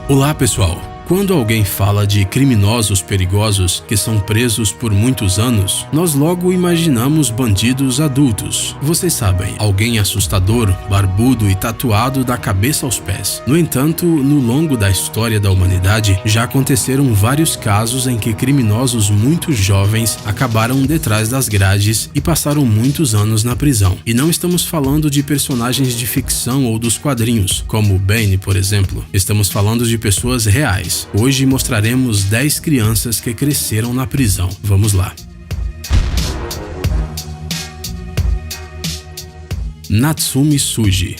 Olá, pessoal! Quando alguém fala de criminosos perigosos que são presos por muitos anos, nós logo imaginamos bandidos adultos. Vocês sabem, alguém assustador, barbudo e tatuado da cabeça aos pés. No entanto, no longo da história da humanidade, já aconteceram vários casos em que criminosos muito jovens acabaram detrás das grades e passaram muitos anos na prisão. E não estamos falando de personagens de ficção ou dos quadrinhos, como Bane, por exemplo. Estamos falando de pessoas reais. Hoje mostraremos 10 crianças que cresceram na prisão. Vamos lá. Natsume Tsuji.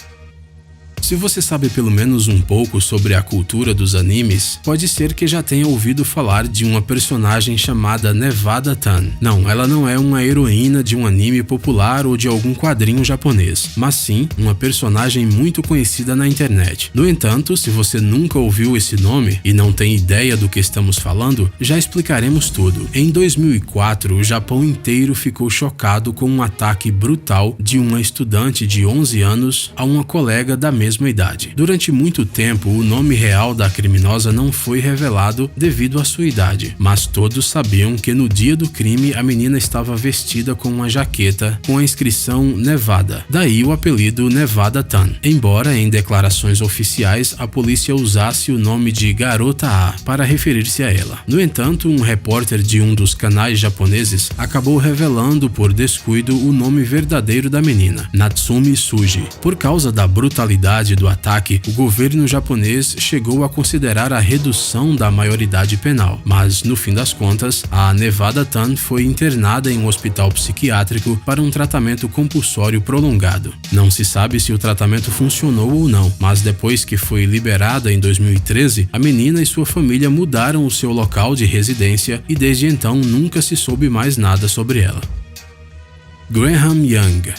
Se você sabe pelo menos um pouco sobre a cultura dos animes, pode ser que já tenha ouvido falar de uma personagem chamada Nevada Tan. Não, ela não é uma heroína de um anime popular ou de algum quadrinho japonês, mas sim uma personagem muito conhecida na internet. No entanto, se você nunca ouviu esse nome e não tem ideia do que estamos falando, já explicaremos tudo. Em 2004, o Japão inteiro ficou chocado com um ataque brutal de uma estudante de 11 anos a uma colega da mesma idade. Durante muito tempo, o nome real da criminosa não foi revelado devido à sua idade, mas todos sabiam que no dia do crime a menina estava vestida com uma jaqueta com a inscrição Nevada, daí o apelido Nevada Tan, embora em declarações oficiais a polícia usasse o nome de Garota A para referir-se a ela. No entanto, um repórter de um dos canais japoneses acabou revelando por descuido o nome verdadeiro da menina, Natsume Tsuji. Por causa da brutalidade do ataque, o governo japonês chegou a considerar a redução da maioridade penal, mas no fim das contas, a Nevada Tan foi internada em um hospital psiquiátrico para um tratamento compulsório prolongado. Não se sabe se o tratamento funcionou ou não, mas depois que foi liberada em 2013, a menina e sua família mudaram o seu local de residência e desde então nunca se soube mais nada sobre ela. Graham Young.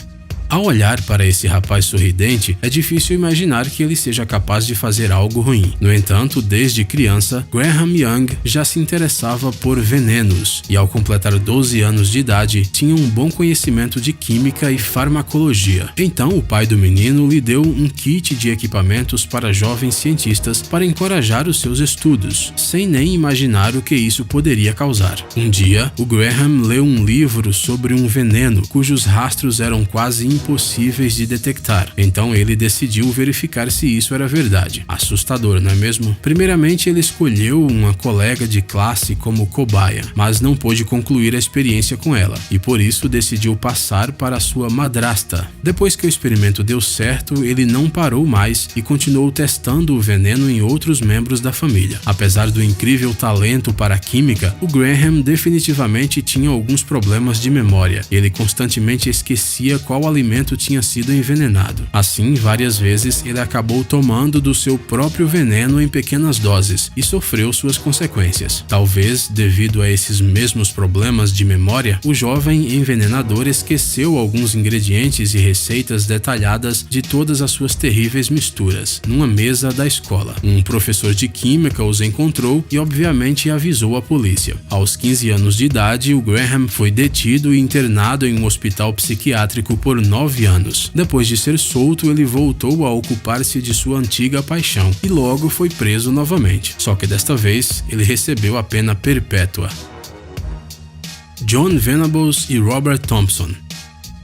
Ao olhar para esse rapaz sorridente, é difícil imaginar que ele seja capaz de fazer algo ruim. No entanto, desde criança, Graham Young já se interessava por venenos e, ao completar 12 anos de idade, tinha um bom conhecimento de química e farmacologia. Então, o pai do menino lhe deu um kit de equipamentos para jovens cientistas para encorajar os seus estudos, sem nem imaginar o que isso poderia causar. Um dia, o Graham leu um livro sobre um veneno cujos rastros eram quase impossíveis de detectar. Então ele decidiu verificar se isso era verdade. Assustador, não é mesmo? Primeiramente, ele escolheu uma colega de classe como cobaia, mas não pôde concluir a experiência com ela, e por isso decidiu passar para sua madrasta. Depois que o experimento deu certo, ele não parou mais e continuou testando o veneno em outros membros da família. Apesar do incrível talento para a química, o Graham definitivamente tinha alguns problemas de memória. Ele constantemente esquecia qual alimento tinha sido envenenado. Assim, várias vezes ele acabou tomando do seu próprio veneno em pequenas doses e sofreu suas consequências. Talvez, devido a esses mesmos problemas de memória, o jovem envenenador esqueceu alguns ingredientes e receitas detalhadas de todas as suas terríveis misturas, numa mesa da escola. Um professor de química os encontrou e obviamente avisou a polícia. Aos 15 anos de idade, o Graham foi detido e internado em um hospital psiquiátrico por 9 anos. Depois de ser solto, ele voltou a ocupar-se de sua antiga paixão e logo foi preso novamente. Só que desta vez, ele recebeu a pena perpétua. John Venables e Robert Thompson.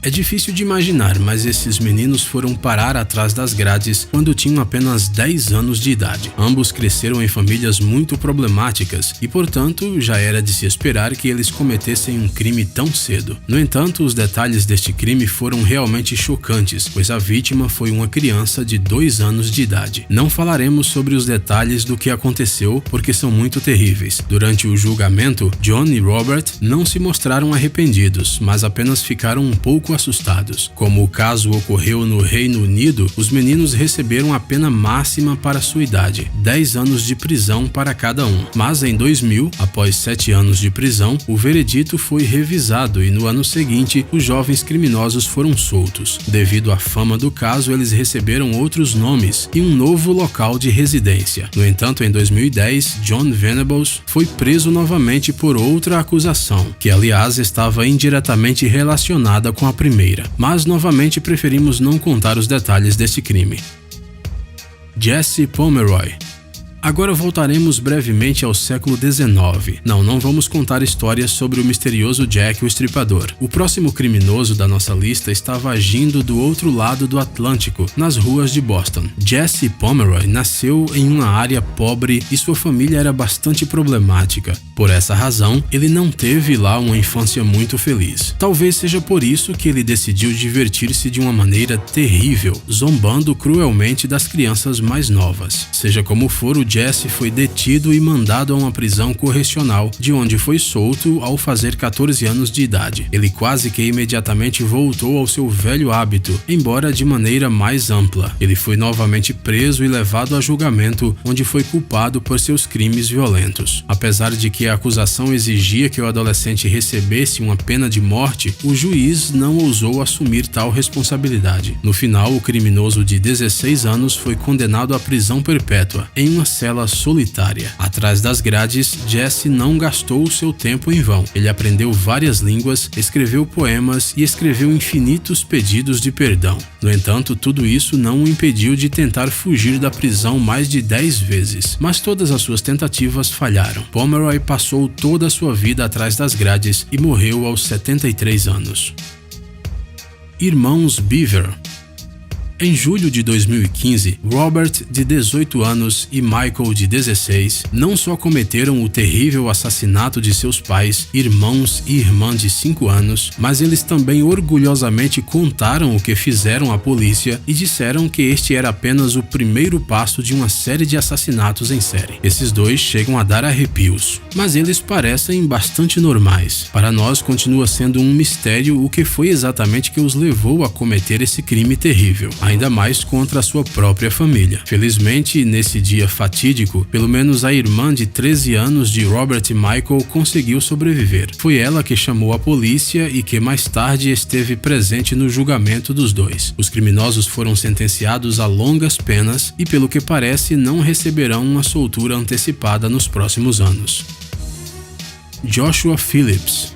É difícil de imaginar, mas esses meninos foram parar atrás das grades quando tinham apenas 10 anos de idade. Ambos cresceram em famílias muito problemáticas e, portanto, já era de se esperar que eles cometessem um crime tão cedo. No entanto, os detalhes deste crime foram realmente chocantes, pois a vítima foi uma criança de 2 anos de idade. Não falaremos sobre os detalhes do que aconteceu porque são muito terríveis. Durante o julgamento, John e Robert não se mostraram arrependidos, mas apenas ficaram um pouco assustados. Como o caso ocorreu no Reino Unido, os meninos receberam a pena máxima para sua idade, 10 anos de prisão para cada um. Mas em 2000, após 7 anos de prisão, o veredito foi revisado e no ano seguinte, os jovens criminosos foram soltos. Devido à fama do caso, eles receberam outros nomes e um novo local de residência. No entanto, em 2010, John Venables foi preso novamente por outra acusação, que aliás estava indiretamente relacionada com a primeira, mas novamente preferimos não contar os detalhes deste crime. Jesse Pomeroy. Agora voltaremos brevemente ao século XIX. Não vamos contar histórias sobre o misterioso Jack o Estripador. O próximo criminoso da nossa lista estava agindo do outro lado do Atlântico, nas ruas de Boston. Jesse Pomeroy nasceu em uma área pobre e sua família era bastante problemática. Por essa razão, ele não teve lá uma infância muito feliz. Talvez seja por isso que ele decidiu divertir-se de uma maneira terrível, zombando cruelmente das crianças mais novas. Seja como for, o Jesse foi detido e mandado a uma prisão correcional, de onde foi solto ao fazer 14 anos de idade. Ele quase que imediatamente voltou ao seu velho hábito, embora de maneira mais ampla. Ele foi novamente preso e levado a julgamento, onde foi culpado por seus crimes violentos. Apesar de que a acusação exigia que o adolescente recebesse uma pena de morte, o juiz não ousou assumir tal responsabilidade. No final, o criminoso de 16 anos foi condenado à prisão perpétua, em uma cela solitária. Atrás das grades, Jesse não gastou o seu tempo em vão. Ele aprendeu várias línguas, escreveu poemas e escreveu infinitos pedidos de perdão. No entanto, tudo isso não o impediu de tentar fugir da prisão mais de 10 vezes, mas todas as suas tentativas falharam. Pomeroy passou toda a sua vida atrás das grades e morreu aos 73 anos. Irmãos Beaver. Em julho de 2015, Robert, de 18 anos, e Michael, de 16, não só cometeram o terrível assassinato de seus pais, irmãos e irmã de 5 anos, mas eles também orgulhosamente contaram o que fizeram à polícia e disseram que este era apenas o primeiro passo de uma série de assassinatos em série. Esses dois chegam a dar arrepios, mas eles parecem bastante normais. Para nós, continua sendo um mistério o que foi exatamente que os levou a cometer esse crime terrível, ainda mais contra a sua própria família. Felizmente, nesse dia fatídico, pelo menos a irmã de 13 anos de Robert e Michael conseguiu sobreviver. Foi ela que chamou a polícia e que mais tarde esteve presente no julgamento dos dois. Os criminosos foram sentenciados a longas penas e, pelo que parece, não receberão uma soltura antecipada nos próximos anos. Joshua Phillips.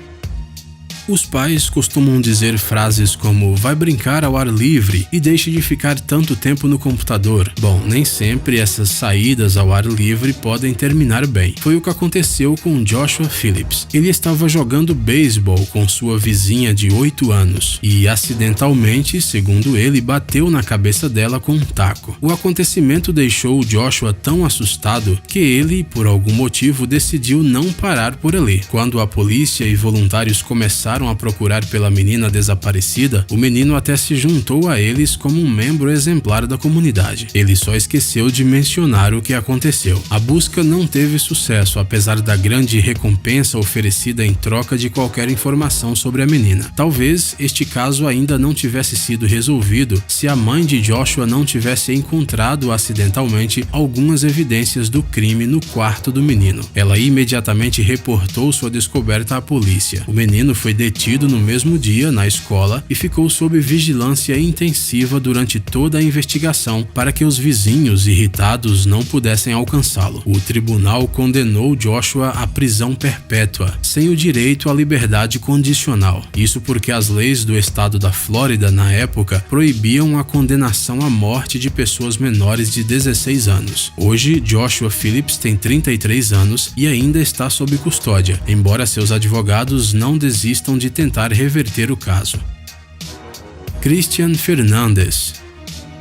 Os pais costumam dizer frases como "vai brincar ao ar livre" e "deixe de ficar tanto tempo no computador". Bom, nem sempre essas saídas ao ar livre podem terminar bem. Foi o que aconteceu com Joshua Phillips. Ele estava jogando beisebol com sua vizinha de 8 anos e, acidentalmente, segundo ele, bateu na cabeça dela com um taco. O acontecimento deixou Joshua tão assustado que ele, por algum motivo, decidiu não parar por ali. Quando a polícia e voluntários começaram a procurar pela menina desaparecida, o menino até se juntou a eles como um membro exemplar da comunidade. Ele só esqueceu de mencionar o que aconteceu. A busca não teve sucesso, apesar da grande recompensa oferecida em troca de qualquer informação sobre a menina. Talvez este caso ainda não tivesse sido resolvido se a mãe de Joshua não tivesse encontrado acidentalmente algumas evidências do crime no quarto do menino. Ela imediatamente reportou sua descoberta à polícia. O menino foi detido no mesmo dia na escola e ficou sob vigilância intensiva durante toda a investigação para que os vizinhos irritados não pudessem alcançá-lo. O tribunal condenou Joshua à prisão perpétua, sem o direito à liberdade condicional. Isso porque as leis do estado da Flórida na época proibiam a condenação à morte de pessoas menores de 16 anos. Hoje, Joshua Phillips tem 33 anos e ainda está sob custódia, embora seus advogados não desistam de tentar reverter o caso. Christian Fernandez.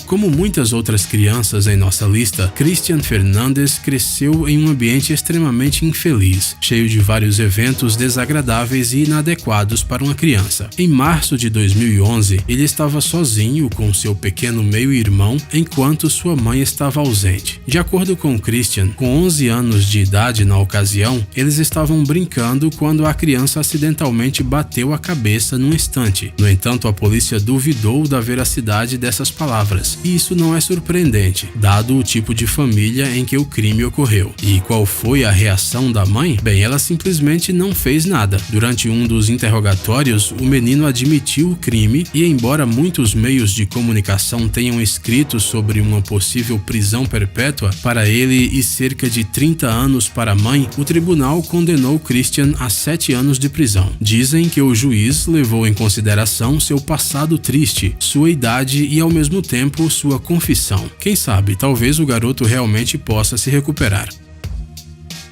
Como muitas outras crianças em nossa lista, Christian Fernandez cresceu em um ambiente extremamente infeliz, cheio de vários eventos desagradáveis e inadequados para uma criança. Em março de 2011, ele estava sozinho com seu pequeno meio-irmão enquanto sua mãe estava ausente. De acordo com Christian, com 11 anos de idade na ocasião, eles estavam brincando quando a criança acidentalmente bateu a cabeça num estante. No entanto, a polícia duvidou da veracidade dessas palavras. E isso não é surpreendente, dado o tipo de família em que o crime ocorreu. E qual foi a reação da mãe? Bem, ela simplesmente não fez nada. Durante um dos interrogatórios, o menino admitiu o crime e, embora muitos meios de comunicação tenham escrito sobre uma possível prisão perpétua para ele e cerca de 30 anos para a mãe, o tribunal condenou Christian a 7 anos de prisão. Dizem que o juiz levou em consideração seu passado triste, sua idade e, ao mesmo tempo, escreveu sua confissão. Quem sabe, talvez o garoto realmente possa se recuperar.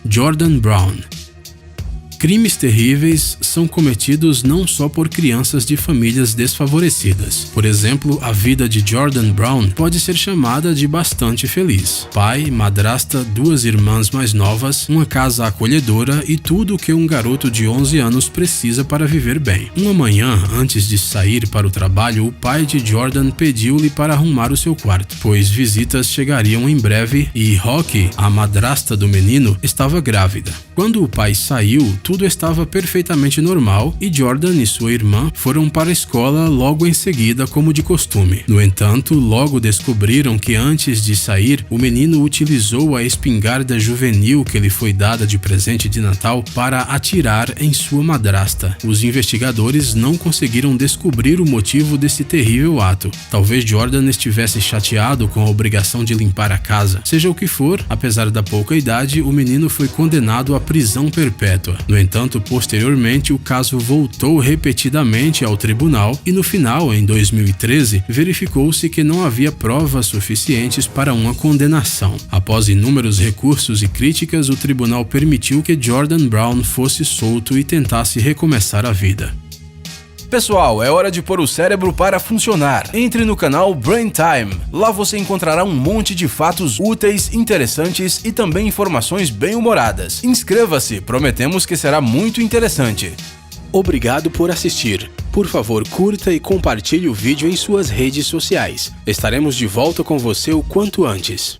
Jordan Brown. Crimes terríveis são cometidos não só por crianças de famílias desfavorecidas. Por exemplo, a vida de Jordan Brown pode ser chamada de bastante feliz. Pai, madrasta, 2 irmãs mais novas, uma casa acolhedora e tudo o que um garoto de 11 anos precisa para viver bem. Uma manhã, antes de sair para o trabalho, o pai de Jordan pediu-lhe para arrumar o seu quarto, pois visitas chegariam em breve e Rocky, a madrasta do menino, estava grávida. Quando o pai saiu, tudo estava perfeitamente normal e Jordan e sua irmã foram para a escola logo em seguida, como de costume. No entanto, logo descobriram que antes de sair, o menino utilizou a espingarda juvenil que lhe foi dada de presente de Natal para atirar em sua madrasta. Os investigadores não conseguiram descobrir o motivo desse terrível ato. Talvez Jordan estivesse chateado com a obrigação de limpar a casa. Seja o que for, apesar da pouca idade, o menino foi condenado à prisão perpétua. No entanto, posteriormente, o caso voltou repetidamente ao tribunal e no final, em 2013, verificou-se que não havia provas suficientes para uma condenação. Após inúmeros recursos e críticas, o tribunal permitiu que Jordan Brown fosse solto e tentasse recomeçar a vida. Pessoal, é hora de pôr o cérebro para funcionar. Entre no canal Brain Time. Lá você encontrará um monte de fatos úteis, interessantes e também informações bem-humoradas. Inscreva-se, prometemos que será muito interessante. Obrigado por assistir. Por favor, curta e compartilhe o vídeo em suas redes sociais. Estaremos de volta com você o quanto antes.